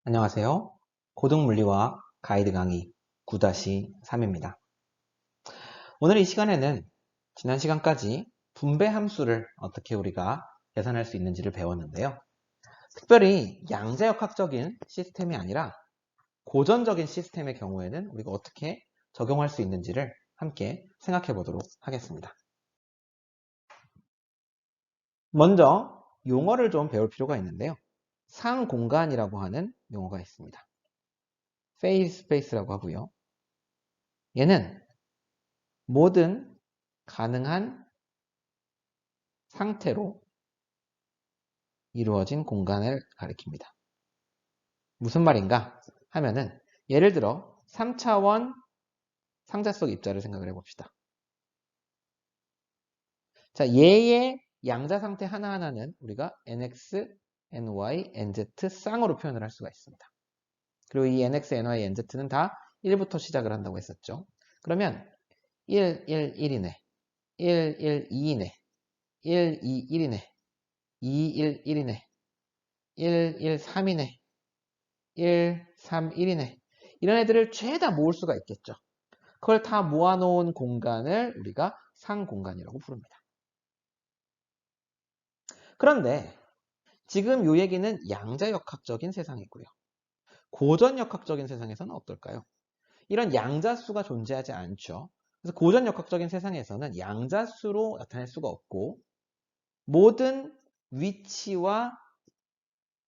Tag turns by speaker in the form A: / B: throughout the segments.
A: 안녕하세요. 고등물리화학 가이드 강의 9-3입니다. 오늘 이 시간에는 지난 시간까지 분배 함수를 어떻게 우리가 계산할 수 있는지를 배웠는데요. 특별히 양자역학적인 시스템이 아니라 고전적인 시스템의 경우에는 우리가 어떻게 적용할 수 있는지를 함께 생각해 보도록 하겠습니다. 먼저 용어를 좀 배울 필요가 있는데요. 상공간이라고 하는 용어가 있습니다. phase space라고 하고요. 얘는 모든 가능한 상태로 이루어진 공간을 가리킵니다. 무슨 말인가 하면은 예를 들어 3차원 상자 속 입자를 생각을 해봅시다. 자, 얘의 양자 상태 하나하나는 우리가 nx, ny, nz 쌍으로 표현을 할 수가 있습니다. 그리고 이 nx, ny, nz는 다 1부터 시작을 한다고 했었죠. 그러면 1, 1, 1이네. 1, 1, 2이네. 1, 2, 1이네. 2, 1, 1이네. 1, 1, 3이네. 1, 3, 1이네. 이런 애들을 죄다 모을 수가 있겠죠. 그걸 다 모아놓은 공간을 우리가 상공간이라고 부릅니다. 그런데 지금 요 얘기는 양자역학적인 세상이고요. 고전역학적인 세상에서는 어떨까요? 이런 양자수가 존재하지 않죠. 그래서 고전역학적인 세상에서는 양자수로 나타낼 수가 없고 모든 위치와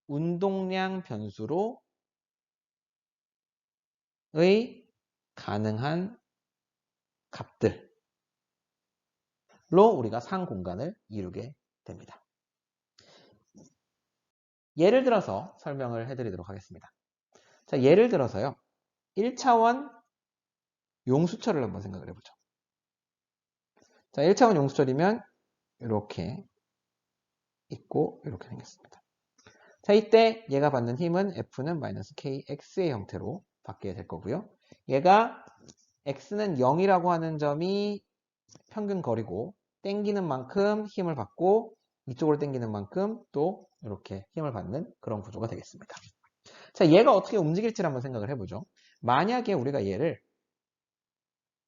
A: 운동량 변수로 의 가능한 값들로 우리가 상공간을 이루게 됩니다. 예를 들어서 설명을 해드리도록 하겠습니다. 자, 예를 들어서요. 1차원 용수철을 한번 생각을 해보죠. 자, 1차원 용수철이면 이렇게 있고 이렇게 생겼습니다. 자, 이때 얘가 받는 힘은 F는 마이너스 KX의 형태로 받게 될 거고요. 얘가 X는 0이라고 하는 점이 평균 거리고 땡기는 만큼 힘을 받고 이쪽으로 땡기는 만큼 또 이렇게 힘을 받는 그런 구조가 되겠습니다. 자, 얘가 어떻게 움직일지를 한번 생각을 해보죠. 만약에 우리가 얘를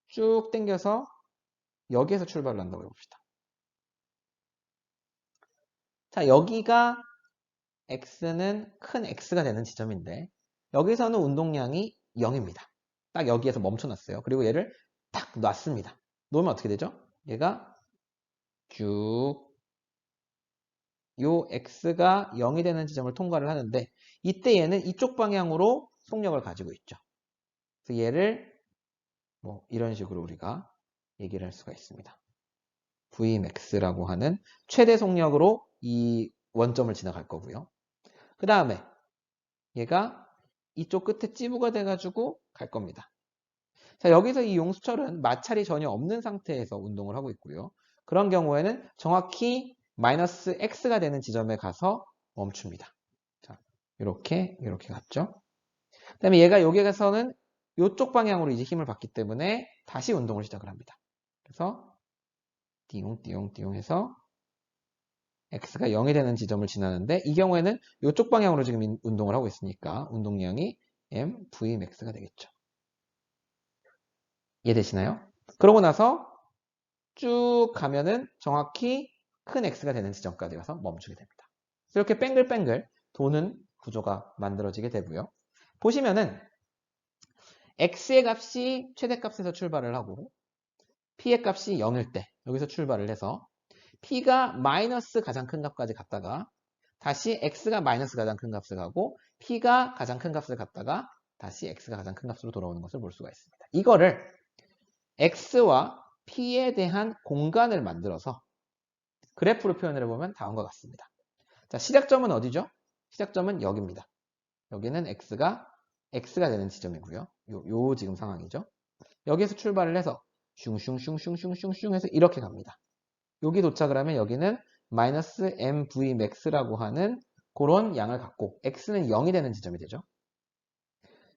A: 쭉 당겨서 여기에서 출발을 한다고 해봅시다. 자, 여기가 x는 큰 x가 되는 지점인데 여기서는 운동량이 0입니다. 딱 여기에서 멈춰놨어요. 그리고 얘를 딱 놨습니다. 놓으면 어떻게 되죠? 얘가 쭉 요 x가 0이 되는 지점을 통과를 하는데 이때 얘는 이쪽 방향으로 속력을 가지고 있죠. 그래서 얘를 뭐 이런 식으로 우리가 얘기를 할 수가 있습니다. Vmax라고 하는 최대 속력으로 이 원점을 지나갈 거고요. 그 다음에 얘가 이쪽 끝에 찌부가 돼가지고 갈 겁니다. 자, 여기서 이 용수철은 마찰이 전혀 없는 상태에서 운동을 하고 있고요. 그런 경우에는 정확히 마이너스 x가 되는 지점에 가서 멈춥니다. 자, 이렇게 갔죠. 그 다음에 얘가 여기에서는 이쪽 방향으로 이제 힘을 받기 때문에 다시 운동을 시작을 합니다. 그래서 띠용띠용 해서 x가 0이 되는 지점을 지나는데 이 경우에는 이쪽 방향으로 지금 운동을 하고 있으니까 운동량이 mvmax가 되겠죠. 이해되시나요? 그러고 나서 쭉 가면은 정확히 큰 x가 되는 지점까지 가서 멈추게 됩니다. 이렇게 뱅글뱅글 도는 구조가 만들어지게 되고요. 보시면은 x의 값이 최대값에서 출발을 하고 p의 값이 0일 때 여기서 출발을 해서 p가 마이너스 가장 큰 값까지 갔다가 다시 x가 마이너스 가장 큰 값을 가고 p가 가장 큰 값을 갔다가 다시 x가 가장 큰 값으로 돌아오는 것을 볼 수가 있습니다. 이거를 x와 p에 대한 공간을 만들어서 그래프로 표현을 해보면 다음과 같습니다. 자, 시작점은 어디죠? 시작점은 여기입니다. 여기는 x가 되는 지점이고요. 요 지금 상황이죠. 여기에서 출발을 해서 슝슝슝슝슝슝 해서 이렇게 갑니다. 여기 도착을 하면 여기는 마이너스 mvmax라고 하는 그런 양을 갖고 x는 0이 되는 지점이 되죠.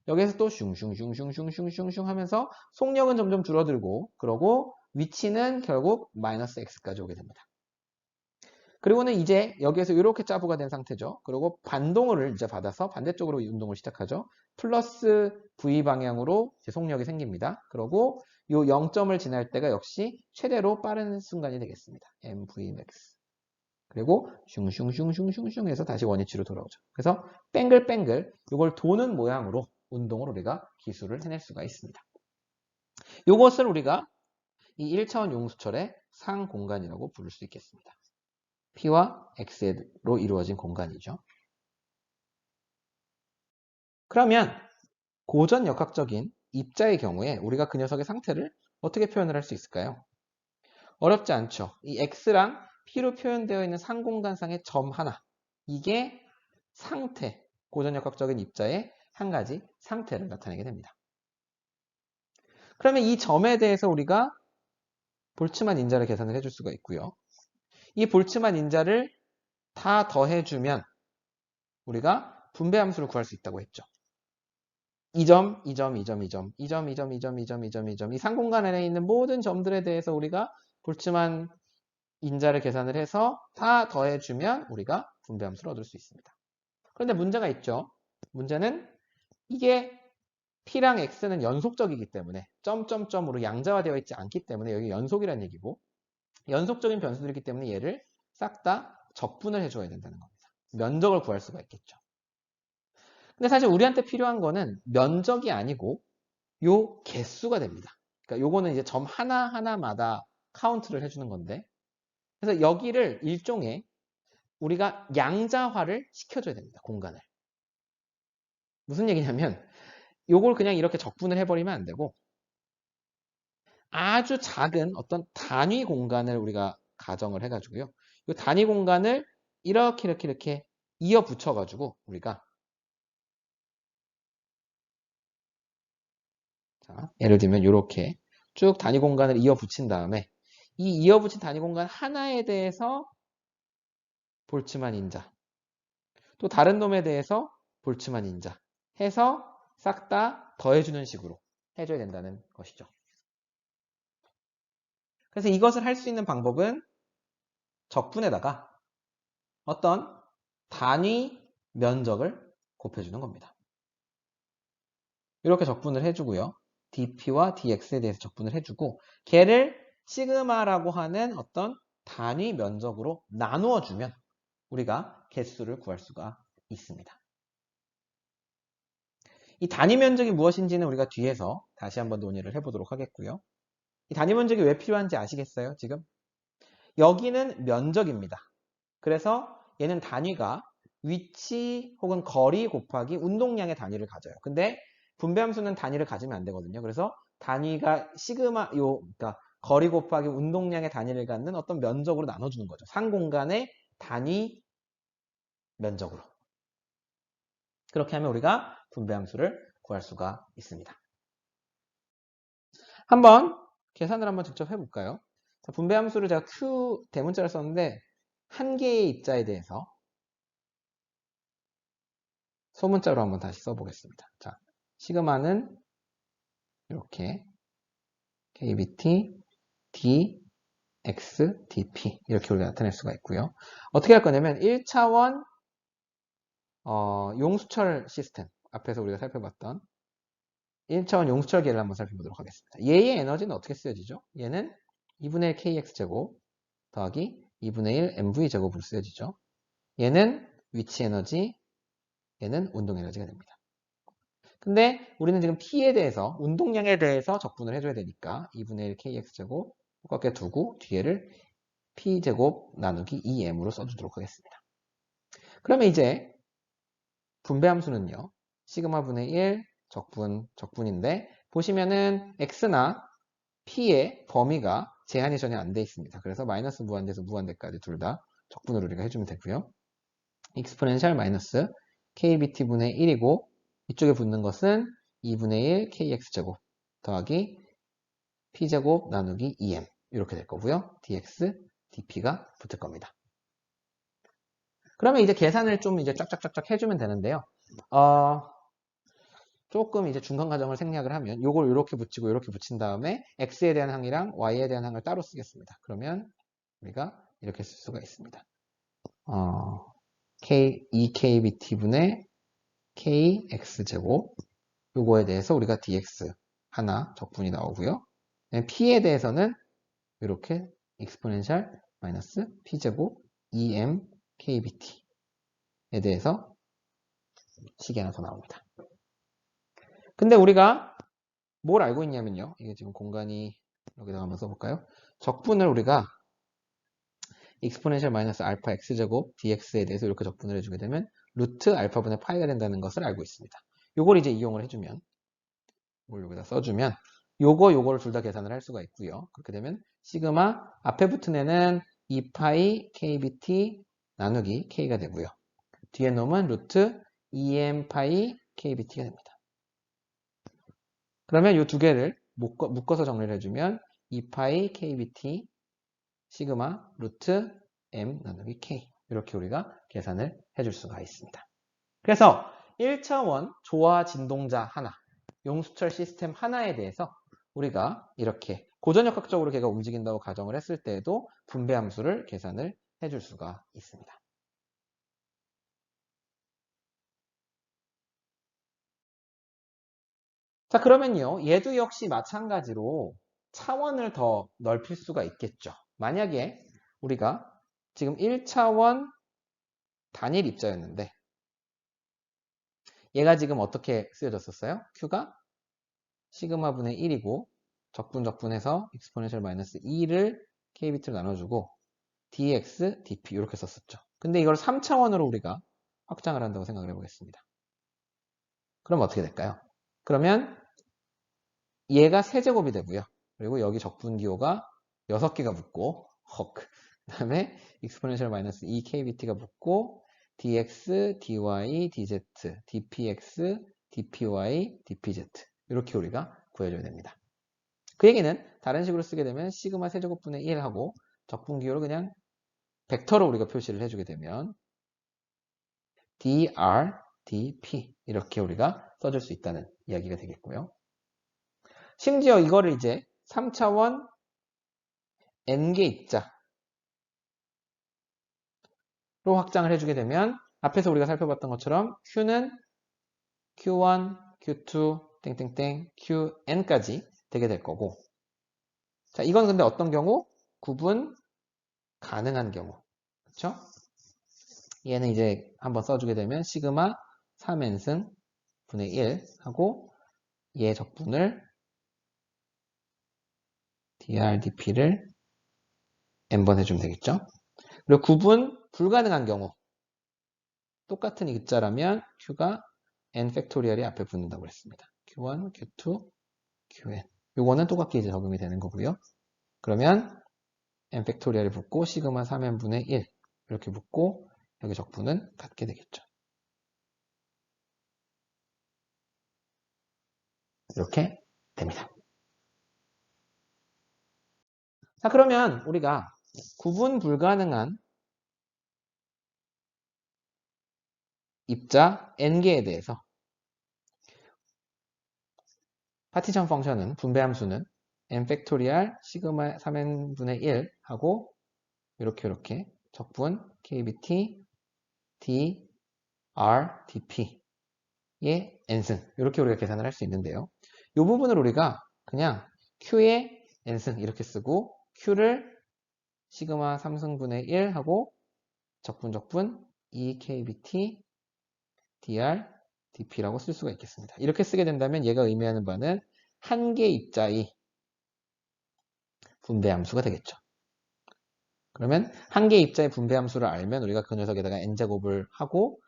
A: 여기에서 또 슝슝슝슝슝슝슝 하면서 속력은 점점 줄어들고 그러고 위치는 결국 마이너스 x까지 오게 됩니다. 그리고는 이제 여기에서 이렇게 짜부가 된 상태죠. 그리고 반동을 이제 받아서 반대쪽으로 이 운동을 시작하죠. 플러스 V 방향으로 이제 속력이 생깁니다. 그리고 이 0점을 지날 때가 역시 최대로 빠른 순간이 되겠습니다. mvmax. 그리고 슝슝슝슝슝슝 해서 다시 원위치로 돌아오죠. 그래서 뱅글뱅글 이걸 도는 모양으로 운동을 우리가 기술을 해낼 수가 있습니다. 이것을 우리가 이 1차원 용수철의 상공간이라고 부를 수 있겠습니다. P와 X로 이루어진 공간이죠. 그러면 고전 역학적인 입자의 경우에 우리가 그 녀석의 상태를 어떻게 표현을 할 수 있을까요? 어렵지 않죠. 이 X랑 P로 표현되어 있는 상공간상의 점 하나. 이게 상태, 고전 역학적인 입자의 한 가지 상태를 나타내게 됩니다. 그러면 이 점에 대해서 우리가 볼츠만 인자를 계산을 해줄 수가 있고요. 이 볼츠만 인자를 다 더해주면 우리가 분배 함수를 구할 수 있다고 했죠. 2점, 2점, 2점, 2점, 2점, 2점, 2점, 2점, 2점, 2점. 이 상공간 안에 있는 모든 점들에 대해서 우리가 볼츠만 인자를 계산을 해서 다 더해주면 우리가 분배 함수를 얻을 수 있습니다. 그런데 문제가 있죠. 문제는 이게 P랑 X는 연속적이기 때문에 점점점으로 양자화되어 있지 않기 때문에 여기 연속이라는 얘기고 연속적인 변수들이기 때문에 얘를 싹 다 적분을 해줘야 된다는 겁니다. 면적을 구할 수가 있겠죠. 근데 사실 우리한테 필요한 거는 면적이 아니고 요 개수가 됩니다. 그러니까 요거는 이제 점 하나하나마다 카운트를 해주는 건데 그래서 여기를 일종의 우리가 양자화를 시켜줘야 됩니다. 공간을. 무슨 얘기냐면 요걸 그냥 이렇게 적분을 해버리면 안 되고 아주 작은 어떤 단위 공간을 우리가 가정을 해가지고요. 이 단위 공간을 이렇게 이어 붙여가지고 우리가 자, 예를 들면 이렇게 쭉 단위 공간을 이어 붙인 다음에 이 이어 붙인 단위 공간 하나에 대해서 볼츠만 인자 또 다른 놈에 대해서 볼츠만 인자 해서 싹 다 더해주는 식으로 해줘야 된다는 것이죠. 그래서 이것을 할 수 있는 방법은 적분에다가 어떤 단위 면적을 곱해주는 겁니다. 이렇게 적분을 해주고요. dp와 dx에 대해서 적분을 해주고 걔를 시그마라고 하는 어떤 단위 면적으로 나누어주면 우리가 개수를 구할 수가 있습니다. 이 단위 면적이 무엇인지는 우리가 뒤에서 다시 한번 논의를 해보도록 하겠고요. 이 단위 면적이 왜 필요한지 아시겠어요? 지금? 여기는 면적입니다. 그래서 얘는 단위가 위치 혹은 거리 곱하기 운동량의 단위를 가져요. 근데 분배함수는 단위를 가지면 안 되거든요. 그래서 단위가 시그마 그러니까 거리 곱하기 운동량의 단위를 갖는 어떤 면적으로 나눠주는 거죠. 상공간의 단위 면적으로. 그렇게 하면 우리가 분배함수를 구할 수가 있습니다. 한번 계산을 한번 직접 해볼까요? 자, 분배함수를 제가 Q 대문자를 썼는데 한 개의 입자에 대해서 소문자로 한번 다시 써보겠습니다. 자, 시그마는 이렇게 kbt dx dp 이렇게 우리가 나타낼 수가 있고요. 어떻게 할 거냐면 1차원 용수철 시스템 앞에서 우리가 살펴봤던 1차원 용수철계를 한번 살펴보도록 하겠습니다. 얘의 에너지는 어떻게 쓰여지죠? 얘는 2분의 1 kx제곱 더하기 2분의 1 mv제곱으로 쓰여지죠. 얘는 위치 에너지, 얘는 운동 에너지가 됩니다. 근데 우리는 지금 P에 대해서, 운동량에 대해서 적분을 해줘야 되니까 2분의 1 kx제곱 똑같게 두고 뒤에를 P제곱 나누기 2m으로 써주도록 하겠습니다. 그러면 이제 분배함수는요. 시그마분의 1 적분인데 보시면은 X나 P의 범위가 제한이 전혀 안 돼 있습니다. 그래서 마이너스 무한대에서 무한대까지 둘 다 적분으로 우리가 해주면 되고요. 익스포넨셜 마이너스 kbt분의 1이고 이쪽에 붙는 것은 2분의 1 kx제곱 더하기 p제곱 나누기 2m 이렇게 될 거고요. dx, dp가 붙을 겁니다. 그러면 이제 계산을 좀 이제 쫙쫙쫙쫙 해주면 되는데요. 조금 이제 중간 과정을 생략을 하면 요걸 이렇게 붙이고 이렇게 붙인 다음에 x에 대한 항이랑 y에 대한 항을 따로 쓰겠습니다. 그러면 우리가 이렇게 쓸 수가 있습니다. 2kbt분의 kx제곱 요거에 대해서 우리가 dx 하나 적분이 나오고요. p에 대해서는 이렇게 exponential 마이너스 p제곱 2m kbt에 대해서 식이 하나 더 나옵니다. 근데 우리가 뭘 알고 있냐면요. 이게 지금 공간이 여기다가 한번 써볼까요? 적분을 우리가 exponential 마이너스 알파 x제곱 dx에 대해서 이렇게 적분을 해주게 되면 루트 알파분의 파이가 된다는 것을 알고 있습니다. 요걸 이제 이용을 해주면 이걸 여기다 써주면 요거를 둘 다 계산을 할 수가 있고요. 그렇게 되면 시그마 앞에 붙은 애는 2파이 kbt 나누기 k가 되고요. 뒤에 놈은 루트 2m 파이 kbt가 됩니다. 그러면 이 두 개를 묶어서 정리를 해주면 2파이 kbt 시그마 루트 m 나누기 k 이렇게 우리가 계산을 해줄 수가 있습니다. 그래서 1차원 조화 진동자 하나, 용수철 시스템 하나에 대해서 우리가 이렇게 고전역학적으로 걔가 움직인다고 가정을 했을 때에도 분배함수를 계산을 해줄 수가 있습니다. 자, 그러면요. 얘도 역시 마찬가지로 차원을 더 넓힐 수가 있겠죠. 만약에 우리가 지금 1차원 단일 입자였는데 얘가 지금 어떻게 쓰여졌었어요? Q가 시그마분의 1이고 적분해서 exponential 마이너스 2를 kbt로 나눠주고 dx, dp 이렇게 썼었죠. 근데 이걸 3차원으로 우리가 확장을 한다고 생각을 해보겠습니다. 그럼 어떻게 될까요? 그러면 얘가 세제곱이 되고요. 그리고 여기 적분 기호가 6개가 붙고 그 다음에 exponential 마이너스 2kbt가 붙고 dx, dy, dz, dpx, dpy, dpz 이렇게 우리가 구해줘야 됩니다. 그 얘기는 다른 식으로 쓰게 되면 시그마 세제곱분의 1하고 적분 기호를 그냥 벡터로 우리가 표시를 해주게 되면 dr, dp 이렇게 우리가 써줄 수 있다는 이야기가 되겠고요. 심지어 이거를 이제 3차원 n개 입자로 확장을 해주게 되면 앞에서 우리가 살펴봤던 것처럼 Q는 Q1, Q2, 땡땡땡, QN까지 되게 될 거고 자, 이건 근데 어떤 경우? 구분 가능한 경우 그렇죠? 얘는 이제 한번 써주게 되면 시그마 3n승 분의 1 하고 얘 적분을 dr/dp를 n번 해주면 되겠죠? 그리고 구분 불가능한 경우 똑같은 입자라면 q가 n 팩토리얼이 앞에 붙는다고 했습니다. q1, q2, qn 요거는 똑같게 이제 적용이 되는 거고요. 그러면 n 팩토리얼이 붙고 시그마 3n분의 1 이렇게 붙고 여기 적분은 같게 되겠죠. 이렇게 됩니다. 자, 그러면 우리가 구분 불가능한 입자 n개에 대해서 파티션 펑션은 분배함수는 n 팩토리얼 시그마 3n분의 1 하고 이렇게 적분 kbt d r dp의 n승 이렇게 우리가 계산을 할 수 있는데요. 이 부분을 우리가 그냥 q의 n승 이렇게 쓰고 q를 시그마 3승분의 1 하고 적분 2kbt dr dp라고 쓸 수가 있겠습니다. 이렇게 쓰게 된다면 얘가 의미하는 바는 한 개 입자의 분배함수가 되겠죠. 그러면 한 개 입자의 분배함수를 알면 우리가 그 녀석에다가 n제곱을 하고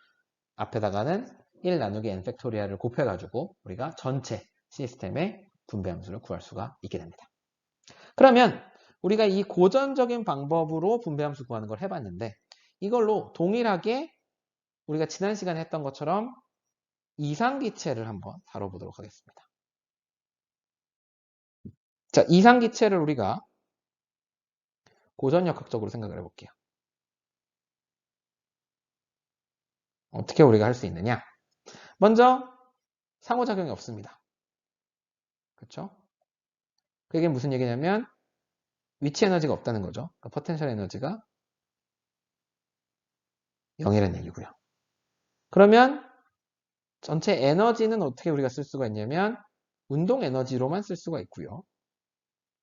A: 앞에다가는 1 나누기 n 팩토리얼을 곱해가지고 우리가 전체 시스템의 분배함수를 구할 수가 있게 됩니다. 그러면 우리가 이 고전적인 방법으로 분배함수 구하는 걸 해봤는데 이걸로 동일하게 우리가 지난 시간에 했던 것처럼 이상기체를 한번 다뤄보도록 하겠습니다. 자, 이상기체를 우리가 고전역학적으로 생각을 해볼게요. 어떻게 우리가 할 수 있느냐? 먼저 상호작용이 없습니다. 그렇죠? 그게 무슨 얘기냐면 위치 에너지가 없다는 거죠. 그러니까 포텐셜 에너지가 0이라는 얘기고요. 그러면 전체 에너지는 어떻게 우리가 쓸 수가 있냐면 운동 에너지로만 쓸 수가 있고요.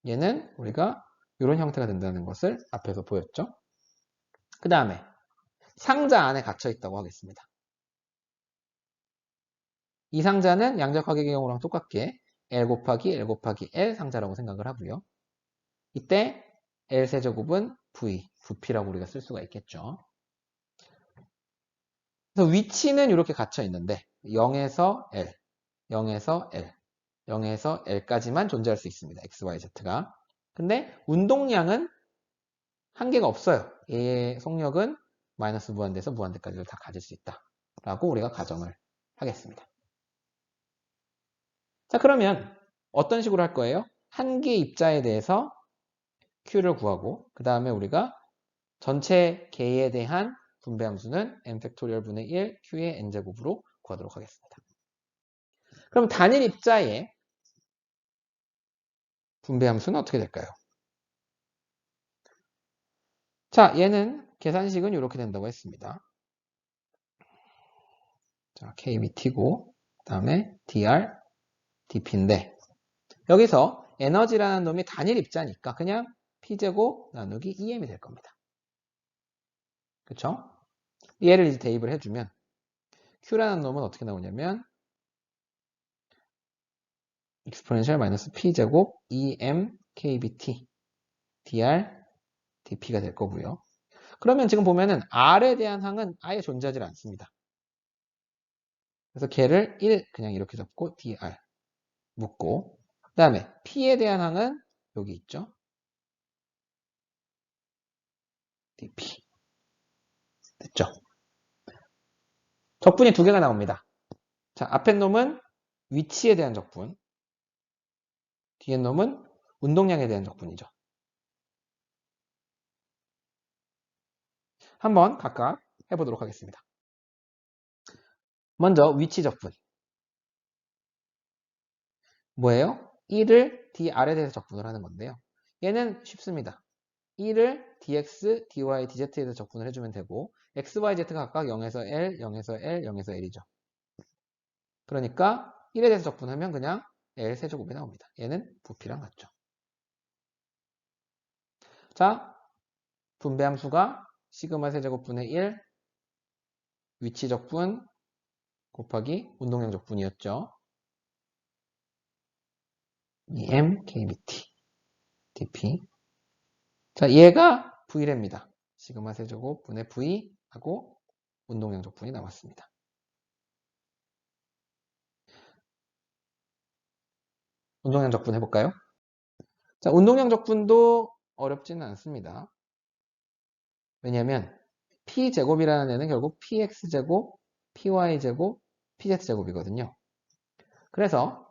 A: 얘는 우리가 이런 형태가 된다는 것을 앞에서 보였죠. 그 다음에 상자 안에 갇혀 있다고 하겠습니다. 이 상자는 양자역학의 경우랑 똑같게 L 곱하기 L 곱하기 L 상자라고 생각을 하고요. 이때 L 세제곱은 V, 부피라고 우리가 쓸 수가 있겠죠. 그래서 위치는 이렇게 갇혀 있는데 0에서 L, 0에서 L, 0에서 L까지만 존재할 수 있습니다. X, Y, Z가. 근데 운동량은 한계가 없어요. 얘의 속력은 마이너스 무한대에서 무한대까지를 다 가질 수 있다. 라고 우리가 가정을 하겠습니다. 자, 그러면 어떤 식으로 할 거예요? 한 개의 입자에 대해서 Q를 구하고 그 다음에 우리가 전체 개에 대한 분배함수는 n 팩토리얼 분의 1 Q의 n제곱으로 구하도록 하겠습니다. 그럼 단일 입자의 분배함수는 어떻게 될까요? 자, 얘는 계산식은 이렇게 된다고 했습니다. 자, KBT고 그 다음에 DR, DP인데 여기서 에너지라는 놈이 단일 입자니까 그냥 P제곱 나누기 EM이 될 겁니다. 그쵸? 얘를 이제 대입을 해주면 Q라는 놈은 어떻게 나오냐면 exponential 마이너스 P제곱 EM KBT DR DP가 될 거고요. 그러면 지금 보면은 R에 대한 항은 아예 존재하지 않습니다. 그래서 걔를 1 그냥 이렇게 잡고 DR 묶고 그 다음에 P에 대한 항은 여기 있죠. DP 됐죠? 적분이 두 개가 나옵니다. 자, 앞에 놈은 위치에 대한 적분, 뒤에 놈은 운동량에 대한 적분이죠. 한번 각각 해보도록 하겠습니다. 먼저 위치 적분. 뭐예요? 1을 dr에 대해서 적분을 하는 건데요. 얘는 쉽습니다. 1을 dx, dy, dz에 대해서 적분을 해주면 되고 x, y, z가 각각 0에서 L, 0에서 L, 0에서 L이죠. 그러니까 1에 대해서 적분하면 그냥 L 세제곱이 나옵니다. 얘는 부피랑 같죠. 자, 분배함수가 시그마 세제곱분의 1 위치 적분 곱하기 운동량 적분이었죠. EM, KBT, DP. 자, 얘가 V랍니다. 시그마 세제곱 분의 V 하고 운동량 적분이 나왔습니다. 운동량 적분 해볼까요? 자, 운동량 적분도 어렵지는 않습니다. 왜냐하면 P제곱이라는 애는 결국 PX제곱, PY제곱, PZ제곱이거든요. 그래서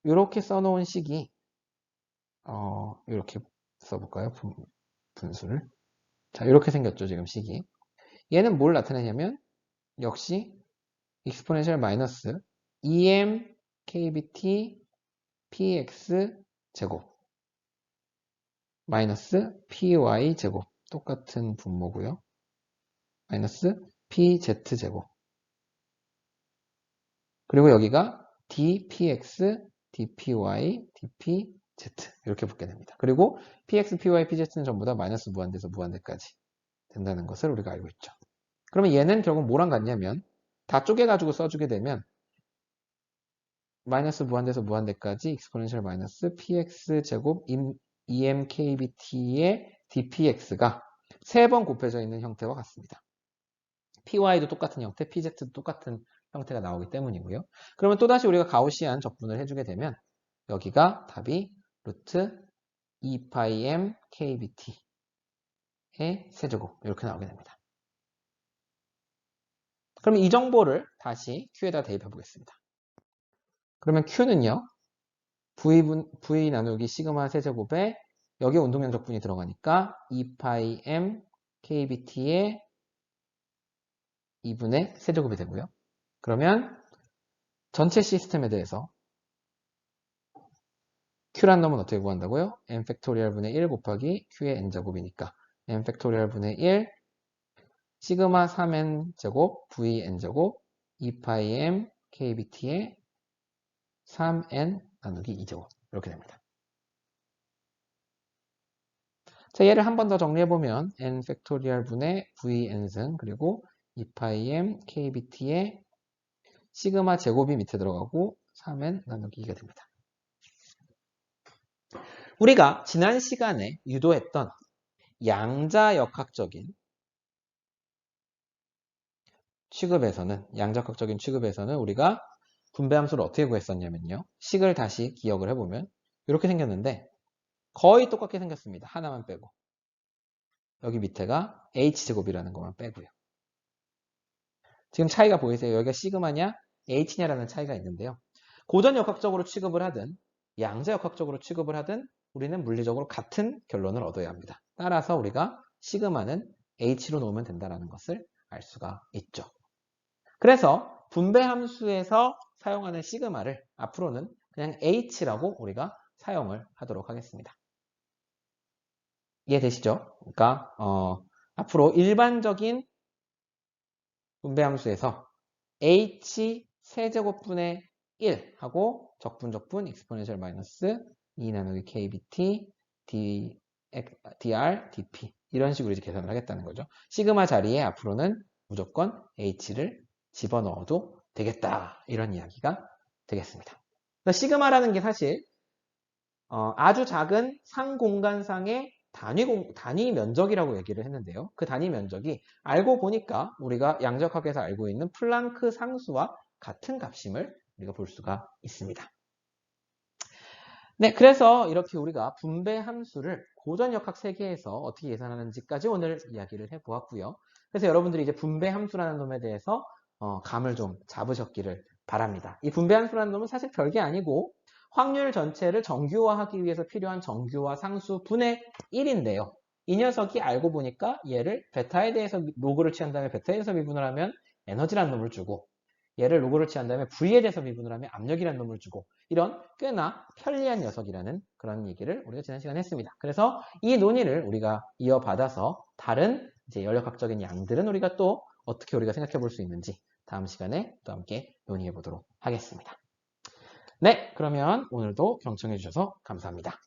A: 이렇게 써놓은 식이 이렇게 써볼까요? 분수를. 자, 이렇게 생겼죠, 지금 식이. 얘는 뭘 나타내냐면 역시 exponential 마이너스 EM KBT PX 제곱 마이너스 PY 제곱 똑같은 분모고요. 마이너스 PZ 제곱 그리고 여기가 DPX, DPY, DPZ 이렇게 붙게 됩니다. 그리고 PX, PY, PZ는 전부 다 마이너스 무한대에서 무한대까지 된다는 것을 우리가 알고 있죠. 그러면 얘는 결국 뭐랑 같냐면 다 쪼개가지고 써주게 되면 마이너스 무한대에서 무한대까지 exponential 마이너스 px 제곱 emkbt의 dpx가 3번 곱해져 있는 형태와 같습니다. py도 똑같은 형태, pz도 똑같은 형태가 나오기 때문이고요. 그러면 또다시 우리가 가우시안 적분을 해주게 되면 여기가 답이 루트 2πm kbt의 세제곱 이렇게 나오게 됩니다. 그럼 이 정보를 다시 Q에다 대입해 보겠습니다. 그러면 Q는요. V 나누기 시그마 세제곱에 여기에 운동량 적분이 들어가니까 2πm kbt의 2분의 세제곱이 되고요. 그러면 전체 시스템에 대해서 Q란 놈은 어떻게 구한다고요? n 팩토리얼 분의 1 곱하기 Q의 n제곱이니까 n 팩토리얼 분의 1 시그마 3n 제곱 vn 제곱 2파이 m kbt의 3n 나누기 2제곱 이렇게 됩니다. 자, 얘를 한 번 더 정리해보면 n 팩토리얼 분의 vn승 그리고 2파이 m kbt의 시그마 제곱이 밑에 들어가고 3n 나누기 2가 됩니다. 우리가 지난 시간에 유도했던 양자역학적인 취급에서는 우리가 분배함수를 어떻게 구했었냐면요. 식을 다시 기억을 해보면 이렇게 생겼는데 거의 똑같게 생겼습니다. 하나만 빼고. 여기 밑에가 h제곱이라는 것만 빼고요. 지금 차이가 보이세요? 여기가 시그마냐 h냐라는 차이가 있는데요. 고전역학적으로 취급을 하든 양자역학적으로 취급을 하든 우리는 물리적으로 같은 결론을 얻어야 합니다. 따라서 우리가 시그마는 h로 놓으면 된다는 것을 알 수가 있죠. 그래서 분배함수에서 사용하는 시그마를 앞으로는 그냥 h라고 우리가 사용을 하도록 하겠습니다. 이해되시죠? 그러니까 앞으로 일반적인 분배함수에서 h 세제곱분의 1 하고 적분 exponential 마이너스 2 나누기 kbt dr dp 이런 식으로 이제 계산을 하겠다는 거죠. 시그마 자리에 앞으로는 무조건 h를 집어넣어도 되겠다 이런 이야기가 되겠습니다. 시그마라는 게 사실 아주 작은 상공간상의 단위 면적이라고 얘기를 했는데요. 그 단위 면적이 알고 보니까 우리가 양적학에서 알고 있는 플랑크 상수와 같은 값임을 우리가 볼 수가 있습니다. 네, 그래서 이렇게 우리가 분배 함수를 고전역학 세계에서 어떻게 계산하는지까지 오늘 이야기를 해보았고요. 그래서 여러분들이 이제 분배 함수라는 놈에 대해서 감을 좀 잡으셨기를 바랍니다. 이 분배 함수라는 놈은 사실 별게 아니고 확률 전체를 정규화하기 위해서 필요한 정규화 상수 분의 1인데요. 이 녀석이 알고 보니까 얘를 베타에 대해서 로그를 취한 다음에 베타에 대해서 미분을 하면 에너지라는 놈을 주고 얘를 로그를 취한 다음에 V에 대해서 미분을 하면 압력이라는 놈을 주고 이런 꽤나 편리한 녀석이라는 그런 얘기를 우리가 지난 시간에 했습니다. 그래서 이 논의를 우리가 이어받아서 다른 이제 연력학적인 양들은 우리가 또 어떻게 우리가 생각해 볼 수 있는지 다음 시간에 또 함께 논의해 보도록 하겠습니다. 네, 그러면 오늘도 경청해 주셔서 감사합니다.